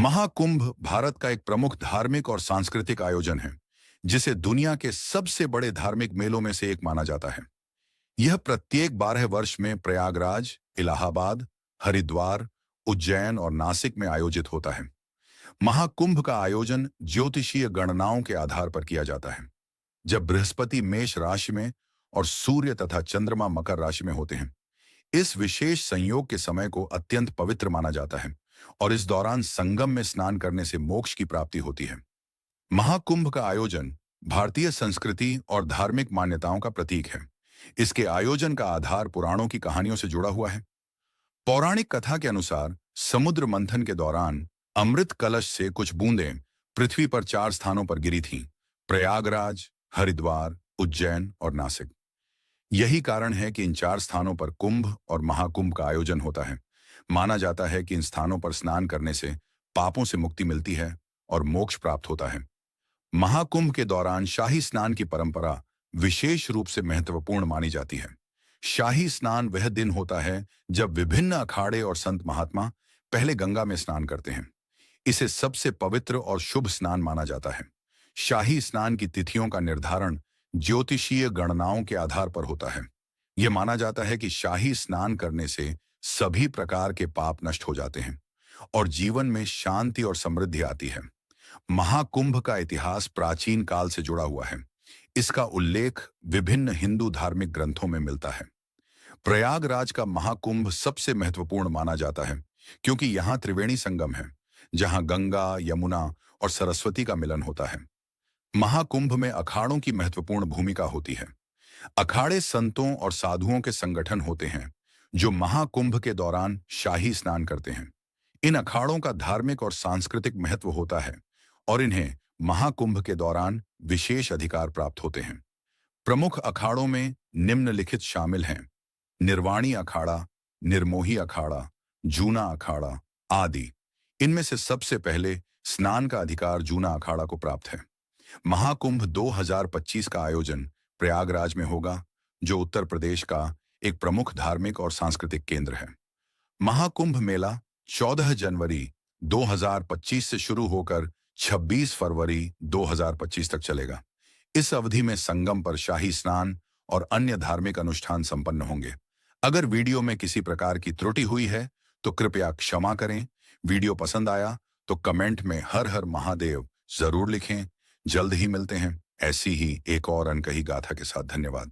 महाकुंभ भारत का एक प्रमुख धार्मिक और सांस्कृतिक आयोजन है, जिसे दुनिया के सबसे बड़े धार्मिक मेलों में से एक माना जाता है। यह प्रत्येक 12 वर्ष में प्रयागराज, इलाहाबाद, हरिद्वार, उज्जैन और नासिक में आयोजित होता है। महाकुंभ का आयोजन ज्योतिषीय गणनाओं के आधार पर किया जाता है। जब बृहस्पति मेष राशि में और सूर्य तथा चंद्रमा मकर राशि में होते हैं, इस विशेष संयोग के समय को अत्यंत पवित्र माना जाता है और इस दौरान संगम में स्नान करने से मोक्ष की प्राप्ति होती है। महाकुंभ का आयोजन भारतीय संस्कृति और धार्मिक मान्यताओं का प्रतीक है। इसके आयोजन का आधार पुराणों की कहानियों से जुड़ा हुआ है। पौराणिक कथा के अनुसार समुद्र मंथन के दौरान अमृत कलश से कुछ बूंदें पृथ्वी पर 4 स्थानों पर गिरी थीं: प्रयागराज, हरिद्वार, उज्जैन और नासिक। यही कारण है कि इन 4 स्थानों पर कुंभ और महाकुंभ का आयोजन होता है। माना जाता है कि इन स्थानों पर स्नान करने से पापों से मुक्ति मिलती है और मोक्ष प्राप्त होता है। महाकुंभ के दौरान शाही स्नान की परंपरा विशेष रूप से महत्वपूर्ण मानी जाती है। शाही स्नान वह दिन होता है जब विभिन्न अखाड़े और संत महात्मा पहले गंगा में स्नान करते हैं। इसे सबसे पवित्र और शुभ स्नान माना जाता है। शाही स्नान की तिथियों का निर्धारण ज्योतिषीय गणनाओं के आधार पर होता है। यह माना जाता है कि शाही स्नान करने से सभी प्रकार के पाप नष्ट हो जाते हैं और जीवन में शांति और समृद्धि आती है। महाकुंभ का इतिहास प्राचीन काल से जुड़ा हुआ है। इसका उल्लेख विभिन्न हिंदू धार्मिक ग्रंथों में मिलता है। प्रयागराज का महाकुंभ सबसे महत्वपूर्ण माना जाता है क्योंकि यहाँ त्रिवेणी संगम है, जहाँ गंगा, यमुना और सरस्वती का मिलन होता है। महाकुंभ में अखाड़ों की महत्वपूर्ण भूमिका होती है। अखाड़े संतों और साधुओं के संगठन होते हैं जो महाकुंभ के दौरान शाही स्नान करते हैं। इन अखाड़ों का धार्मिक और सांस्कृतिक महत्व होता है और इन्हें महाकुंभ के दौरान विशेष अधिकार प्राप्त होते हैं। प्रमुख अखाड़ों में निम्नलिखित शामिल हैं: निर्वाणी अखाड़ा, निर्मोही अखाड़ा, जूना अखाड़ा आदि। इनमें से सबसे पहले स्नान का अधिकार जूना अखाड़ा को प्राप्त है। महाकुंभ 2025 का आयोजन प्रयागराज में होगा, जो उत्तर प्रदेश का एक प्रमुख धार्मिक और सांस्कृतिक केंद्र है। महाकुंभ मेला 14 जनवरी 2025 से शुरू होकर 26 फरवरी 2025 तक चलेगा। इस अवधि में संगम पर शाही स्नान और अन्य धार्मिक अनुष्ठान संपन्न होंगे। अगर वीडियो में किसी प्रकार की त्रुटि हुई है तो कृपया क्षमा करें। वीडियो पसंद आया तो कमेंट में हर हर महादेव जरूर लिखें। जल्द ही मिलते हैं ऐसी ही एक और अनकही गाथा के साथ। धन्यवाद।